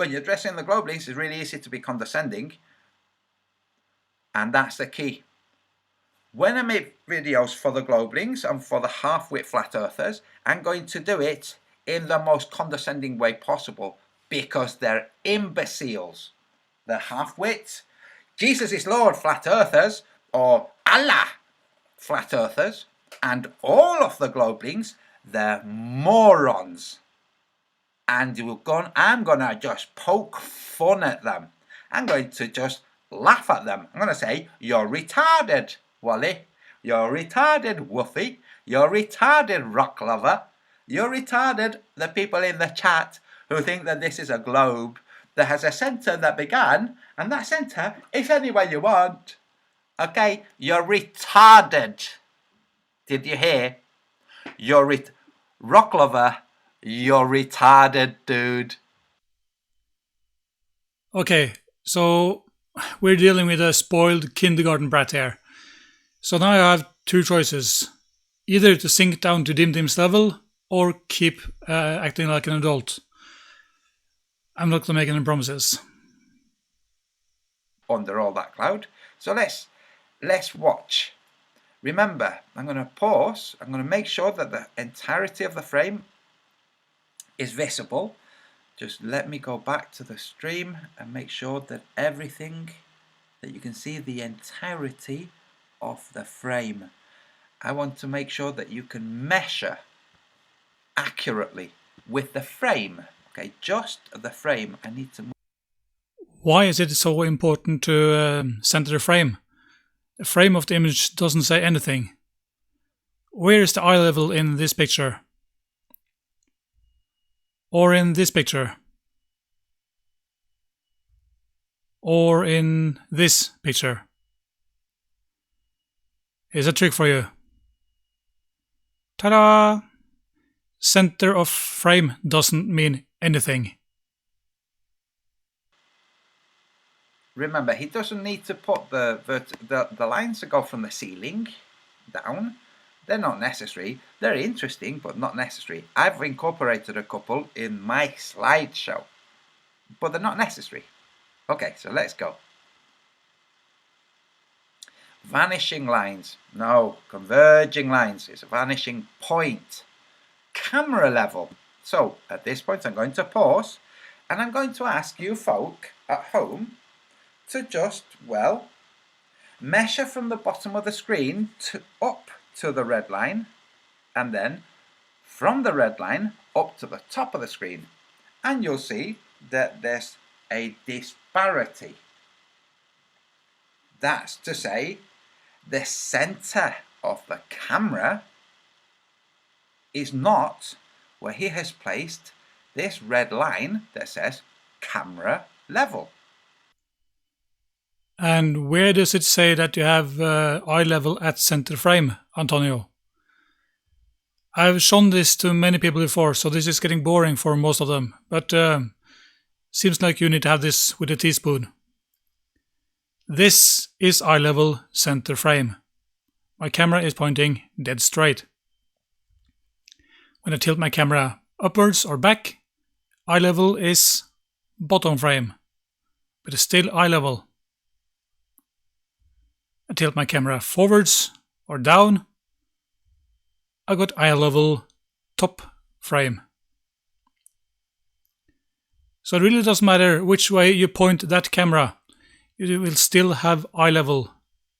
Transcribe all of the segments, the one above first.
when you're dressing the globe links, it's really easy to be condescending. And that's the key. When I make videos for the globelings and for the half-wit flat earthers, I'm going to do it in the most condescending way possible because they're imbeciles. They're half-wits, Jesus is Lord flat earthers, or Allah flat earthers, and all of the globelings, they're morons. And I'm going to just poke fun at them. I'm going to just laugh at them. I'm going to say, you're retarded, Wally. You're retarded, Woofy. You're retarded, rock lover. You're retarded, the people in the chat who think that this is a globe that has a centre that began, and that centre is anywhere you want. Okay, you're retarded. Did you hear? You're rock lover. You're retarded, dude. Okay, so we're dealing with a spoiled kindergarten brat here. So now I have two choices. Either to sink down to Dim Dim's level or keep acting like an adult. I'm not going to make any promises. Under all that cloud. So let's watch. Remember, I'm going to pause. I'm going to make sure that the entirety of the frame is visible. Just let me go back to the stream and make sure that everything, that you can see the entirety of the frame. I want to make sure that you can measure accurately with the frame. Okay, just the frame. I need to move. Why is it so important to center the frame? The frame of the image doesn't say anything. Where is the eye level in this picture? Or in this picture? Or in this picture? Here's a trick for you. Ta-da! Center of frame doesn't mean anything. Remember, he doesn't need to put the lines that go from the ceiling down. They're not necessary. They're interesting, but not necessary. I've incorporated a couple in my slideshow, but they're not necessary. Okay, so let's go. Vanishing lines. No, converging lines. It's a vanishing point. Camera level. So at this point I'm going to pause and I'm going to ask you folk at home to just, well, measure from the bottom of the screen up to the red line, and then from the red line up to the top of the screen, and you'll see that there's a disparity. That's to say, the center of the camera is not where he has placed this red line that says camera level. And where does it say that you have eye level at center frame, Antonio? I've shown this to many people before, so this is getting boring for most of them. But seems like you need to have this with a teaspoon. This is eye level center frame. My camera is pointing dead straight. When I tilt my camera upwards or back, eye level is bottom frame, but it's still eye level. I tilt my camera forwards or down, I got eye level top frame. So it really doesn't matter which way you point that camera, you will still have eye level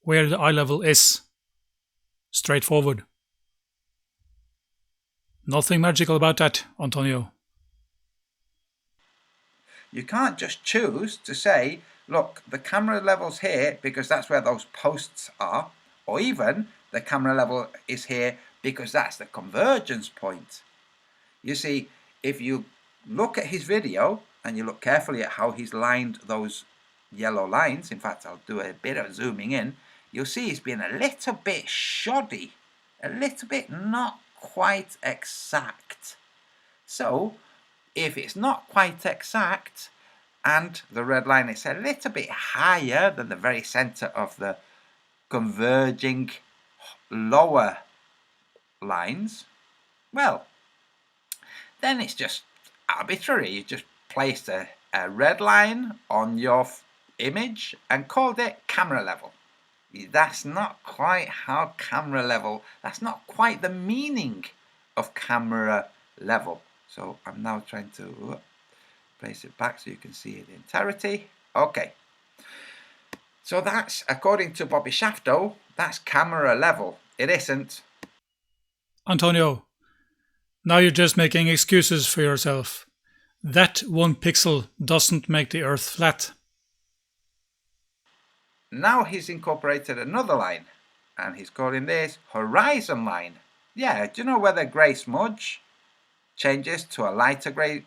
where the eye level is. Straightforward. Nothing magical about that, Antonio. You can't just choose to say, look, the camera level's here because that's where those posts are, or even the camera level is here because that's the convergence point. You see, if you look at his video and you look carefully at how he's lined those yellow lines, in fact I'll do a bit of zooming in, you'll see he's been a little bit shoddy, a little bit not quite exact. So if it's not quite exact and the red line is a little bit higher than the very center of the converging lower lines, well, then it's just arbitrary. You just placed a a red line on your image and called it camera level. That's not quite how camera level, that's not quite the meaning of camera level. So I'm now trying to place it back so you can see it in entirety. Okay. So that's, according to Bobby Shafto, that's camera level. It isn't. Antonio, now you're just making excuses for yourself. That 1 pixel doesn't make the Earth flat. Now he's incorporated another line, and he's calling this horizon line. Yeah, do you know where the grey smudge changes to a lighter grey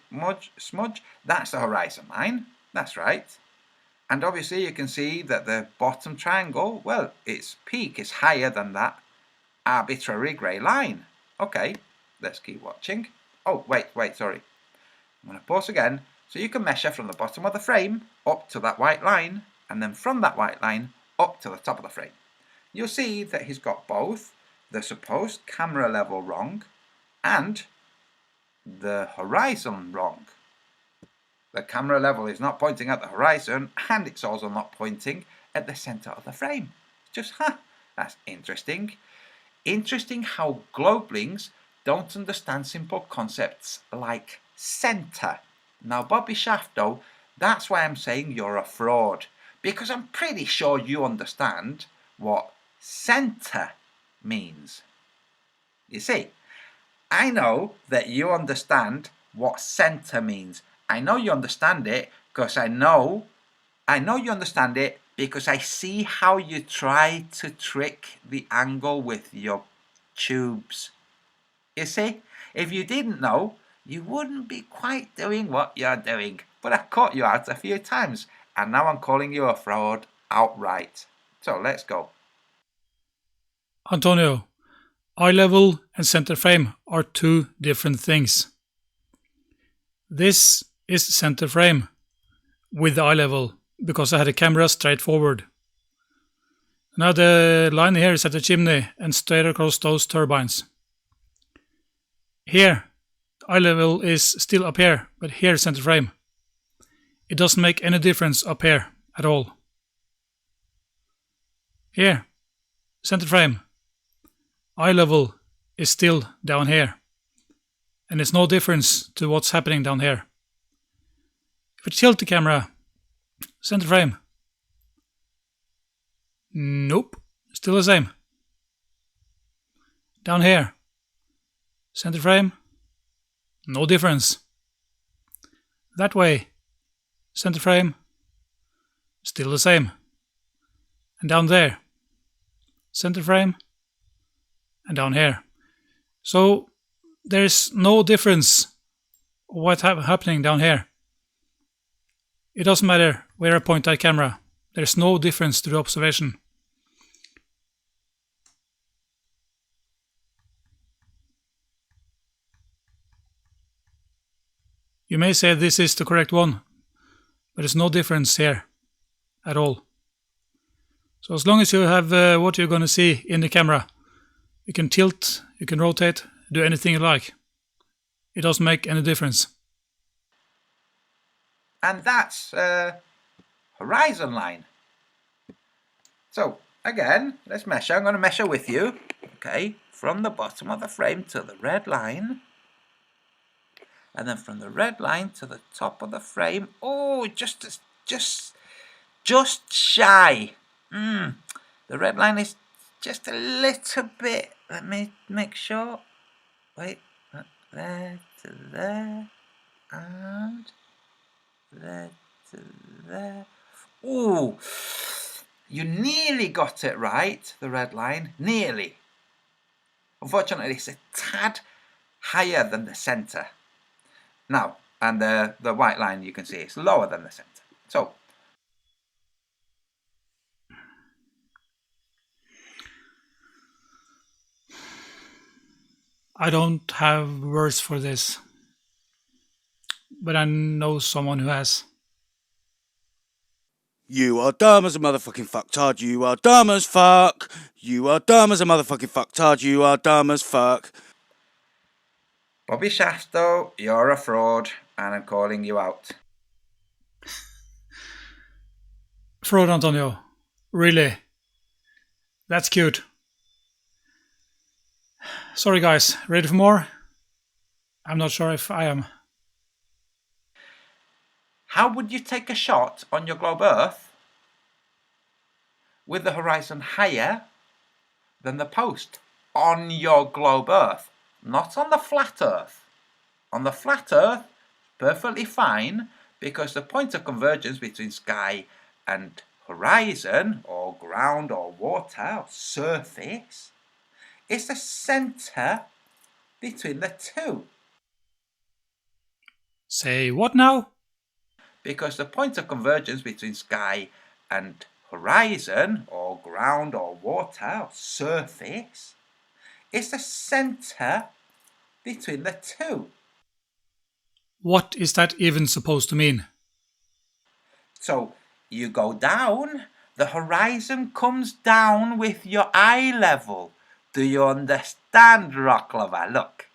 smudge? That's the horizon line. That's right. And obviously you can see that the bottom triangle, well, its peak is higher than that arbitrary grey line. Okay, let's keep watching. Oh, wait, sorry. I'm going to pause again. So you can measure from the bottom of the frame up to that white line, and then from that white line up to the top of the frame. You'll see that he's got both the supposed camera level wrong and the horizon wrong. The camera level is not pointing at the horizon, and it's also not pointing at the center of the frame. Just, that's interesting. Interesting how globelings don't understand simple concepts like center. Now, Bobby Shafto, that's why I'm saying you're a fraud, because I'm pretty sure you understand what center means. You see, I know that you understand what center means. I know you understand it because I know you understand it because I see how you try to trick the angle with your tubes. You see, if you didn't know, you wouldn't be quite doing what you're doing. But I caught you out a few times, and now I'm calling you a fraud outright. So let's go. Antonio, eye level and center frame are 2 different things. This is the center frame with the eye level because I had a camera straight forward. Now the line here is at the chimney and straight across those turbines. Here, eye level is still up here, but here center frame. It doesn't make any difference up here at all. Here, center frame. Eye level is still down here. And it's no difference to what's happening down here. If I tilt the camera, center frame. Nope, still the same. Down here, center frame. No difference. That way, center frame. Still the same. And down there, center frame. And down here. So there's no difference what's happening down here. It doesn't matter where I point that camera. There's no difference to the observation. You may say this is the correct one, but there's no difference here at all. So as long as you have what you're going to see in the camera, you can tilt, you can rotate, do anything you like. It doesn't make any difference. And that's horizon line. So again, let's measure. I'm going to measure with you. Okay, from the bottom of the frame to the red line. And then from the red line to the top of the frame. Oh, just shy. The red line is just a little bit. Let me make sure. Wait, there to there, and there to there. Ooh, you nearly got it right, the red line, nearly. Unfortunately, it's a tad higher than the center. Now, and the white line you can see is lower than the center. So, I don't have words for this, but I know someone who has. You are dumb as a motherfucking fucktard. You are dumb as fuck. You are dumb as a motherfucking fucktard. You are dumb as fuck. Bobby Shafto, you're a fraud, and I'm calling you out. Frodo Antonio. Really? That's cute. Sorry guys, ready for more? I'm not sure if I am. How would you take a shot on your globe Earth with the horizon higher than the post on your globe Earth? Not on the flat Earth. On the flat Earth, perfectly fine, because the point of convergence between sky and horizon, or ground, or water, or surface, is the centre between the two. Say what now? Because the point of convergence between sky and horizon, or ground, or water, or surface, is the centre between the two. What is that even supposed to mean? So you go down, the horizon comes down with your eye level. Do you understand, Rock Lover? Look.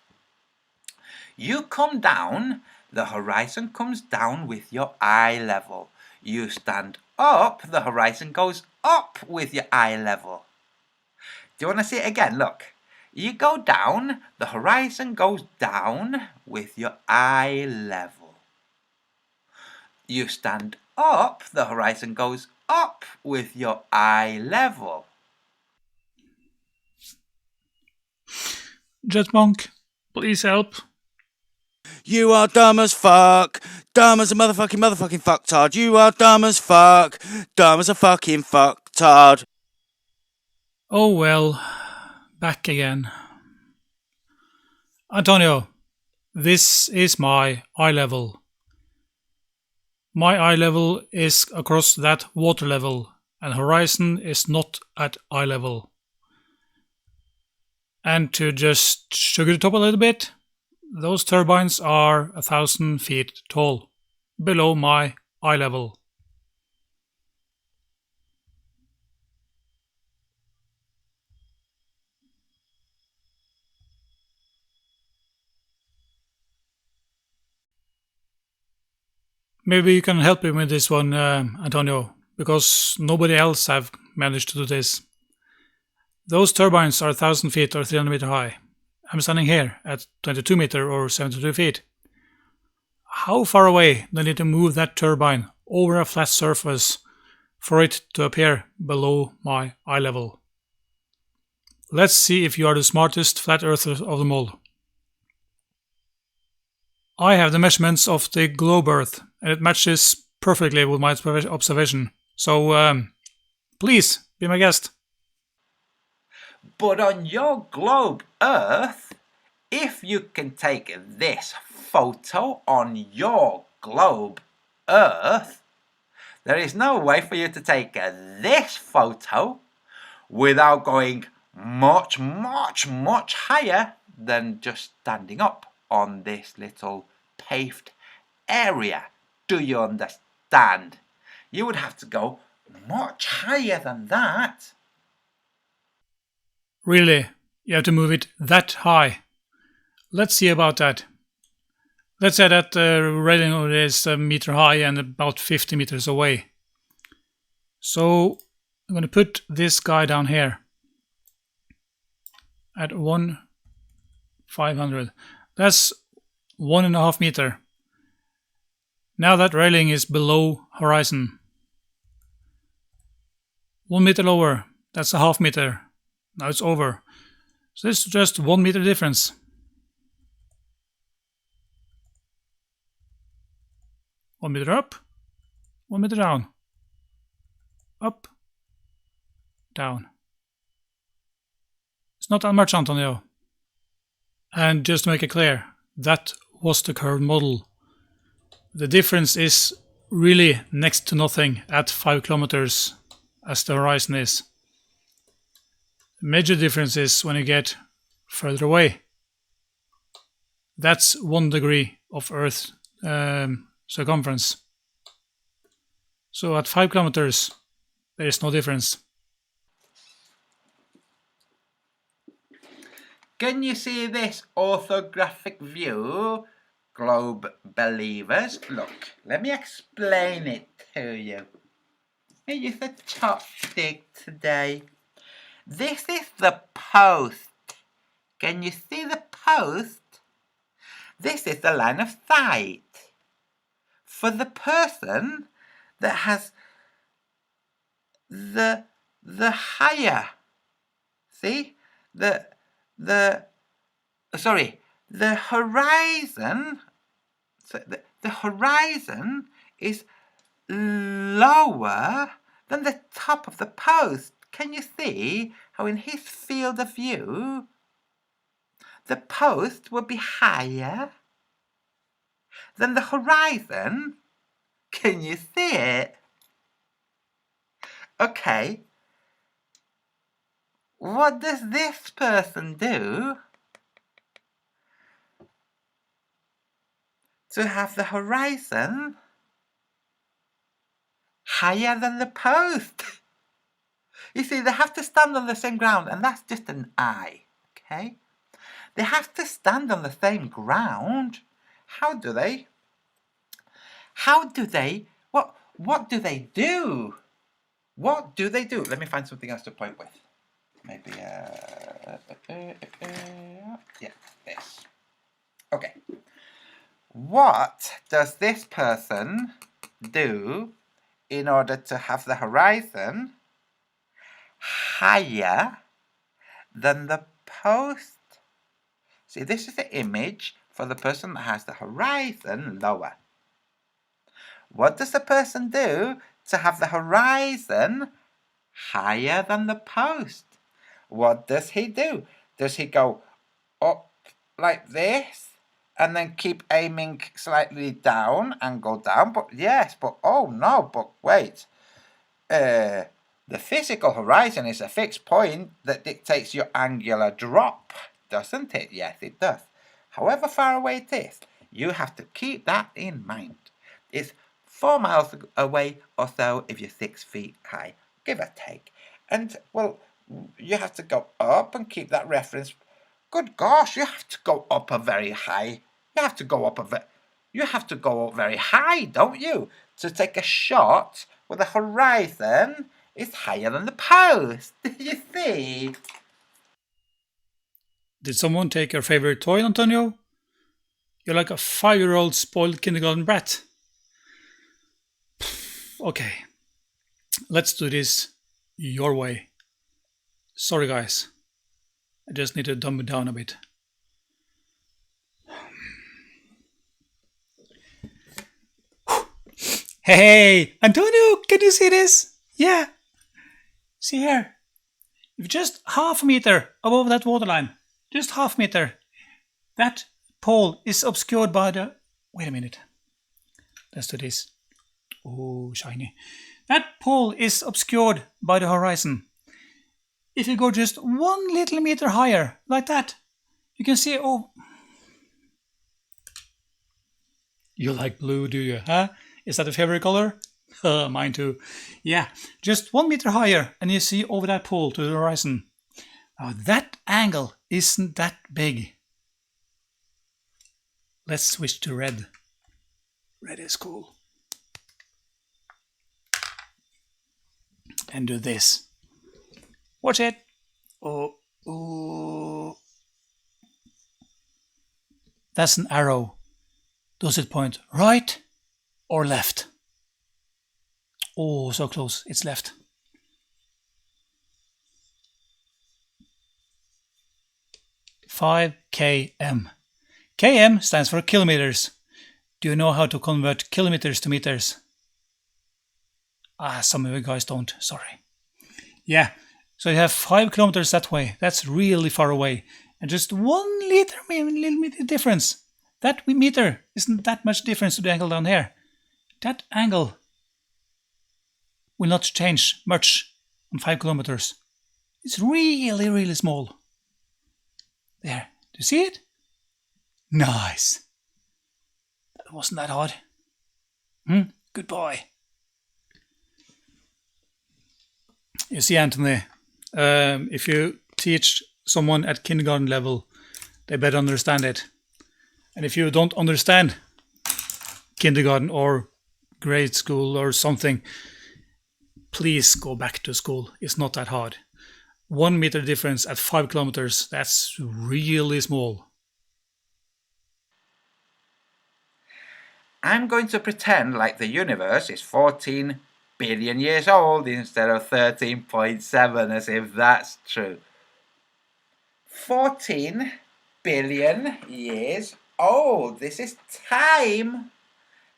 You come down, the horizon comes down with your eye level. You stand up, the horizon goes up with your eye level. Do you want to see it again? Look. You go down, the horizon goes down with your eye level. You stand up, the horizon goes up with your eye level. Jetmonk, please help. You are dumb as fuck. Dumb as a motherfucking fucktard. You are dumb as fuck. Dumb as a fucking fucktard. Oh well, back again. Antonio, this is my eye level. My eye level is across that water level, and horizon is not at eye level. And to just sugar it up a little bit, those turbines are 1,000 feet tall, below my eye level. Maybe you can help me with this one, Antonio, because nobody else have managed to do this. Those turbines are 1,000 feet or 300 meter high. I'm standing here at 22 meter or 72 feet. How far away do I need to move that turbine over a flat surface for it to appear below my eye level? Let's see if you are the smartest flat earther of them all. I have the measurements of the globe Earth, and it matches perfectly with my observation. So, please, be my guest. But on your globe Earth, if you can take this photo on your globe Earth, there is no way for you to take this photo without going much higher than just standing up on this little paved area. Do you understand? You would have to go much higher than that. Really, you have to move it that high. Let's see about that. Let's say that the railing is a meter high and about 50 meters away. So I'm going to put this guy down here at 1,500. That's 1.5 meter. Now that railing is below horizon. 1 meter lower. That's a half meter. Now it's over. So this is just 1 meter difference. 1 meter up, 1 meter down. Up, down. It's not that much, Antonio. And just to make it clear, that was the curved model. The difference is really next to nothing at 5 kilometers as the horizon is. The major difference is when you get further away. That's 1 degree of Earth circumference. So at 5 kilometers, there is no difference. Can you see this orthographic view, globe believers? Look, let me explain it to you. I use a chopstick today. This is the post. Can you see the post? This is the line of sight. For the person that has the higher, see? The horizon, so the horizon is lower than the top of the post. Can you see how in his field of view the post would be higher than the horizon? Can you see it? Okay. What does this person do to have the horizon higher than the post? You see, they have to stand on the same ground, and that's just an eye, okay? They have to stand on the same ground. How do they? What do they do? What do they do? Let me find something else to point with. Maybe, yeah, this. Okay. What does this person do in order to have the horizon higher than the post? See, this is the image for the person that has the horizon lower. What does the person do to have the horizon higher than the post? What does he do? Does he go up like this and then keep aiming slightly down and go down? But yes, but oh no, but wait. The physical horizon is a fixed point that dictates your angular drop, doesn't it? Yes, it does. However far away it is, you have to keep that in mind. It's 4 miles away or so if you're 6 feet high, give or take. And, well, you have to go up and keep that reference. Good gosh, you have to go up a very high. You have to go up very high, don't you? To take a shot where the horizon is higher than the post. You see? Did someone take your favorite toy, Antonio? You're like a 5-year-old spoiled kindergarten brat. Okay, let's do this your way. Sorry guys, I just need to dumb it down a bit. Hey, Antonio, can you see this? Yeah. See here. If just half a meter above that waterline, just half meter, that pole is obscured by the... Wait a minute. Let's do this. Oh, shiny. That pole is obscured by the horizon. If you go just 1 little meter higher, like that, you can see... Oh, you like blue, do you? Huh? Is that a favorite color? Mine too. Yeah, just 1 meter higher, and you see over that pole to the horizon. Now that angle isn't that big. Let's switch to red. Red is cool. And do this. Watch it. Oh. That's an arrow. Does it point right or left? Oh, so close. It's left. (5 km). km stands for kilometers. Do you know how to convert kilometers to meters? Some of you guys don't. Sorry. Yeah. So you have 5 kilometers that way. That's really far away. And just 1 little meter difference. That meter isn't that much difference to the angle down here. That angle will not change much on 5 kilometers. It's really, really small. There. Do you see it? Nice. That wasn't that hard. Good boy. You see, Anthony, if you teach someone at kindergarten level, they better understand it. And if you don't understand kindergarten or grade school or something, please go back to school. It's not that hard. 1 meter difference at 5 kilometers, that's really small. I'm going to pretend like the universe is 14 billion years old instead of 13.7, as if that's true. 14 billion years old. This is time.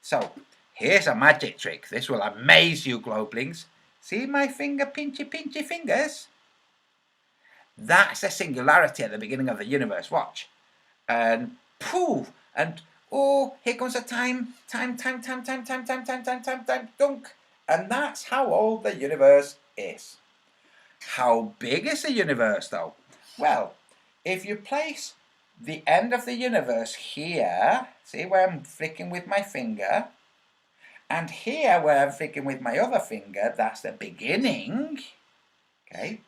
So here's a magic trick. This will amaze you, Globelings. See my finger, pinchy fingers? That's a singularity at the beginning of the universe. Watch. And poof. And oh, here comes the time, dunk. And that's how old the universe is. How big is the universe, though? Well, if you place the end of the universe here, see where I'm flicking with my finger, and here where I'm flicking with my other finger, that's the beginning. Okay,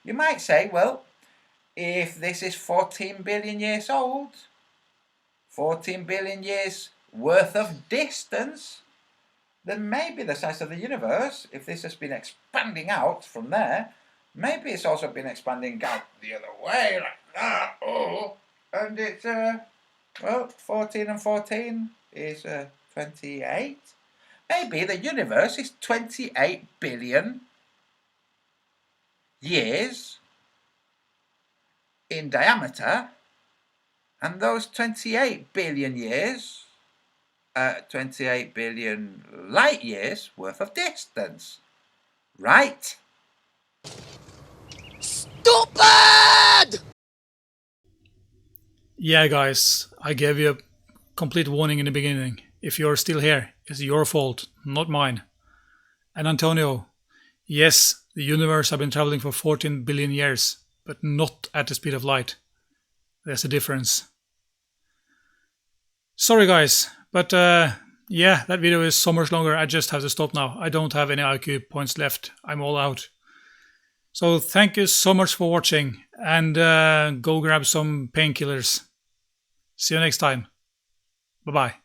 you might say, well, if this is 14 billion years old, 14 billion years worth of distance, then maybe the size of the universe, if this has been expanding out from there, maybe it's also been expanding out the other way, like that. Oh, and it's, well, 14 and 14 is 28. Maybe the universe is 28 billion years in diameter, and those 28 billion years, 28 billion light years worth of distance, right? Stupid! Yeah, guys, I gave you a complete warning in the beginning. If you're still here, it's your fault, not mine. And Antonio, yes, the universe has been traveling for 14 billion years, but not at the speed of light. There's a difference. Sorry, guys, but yeah, that video is so much longer. I just have to stop now. I don't have any IQ points left. I'm all out. So thank you so much for watching, and go grab some painkillers. See you next time. Bye-bye.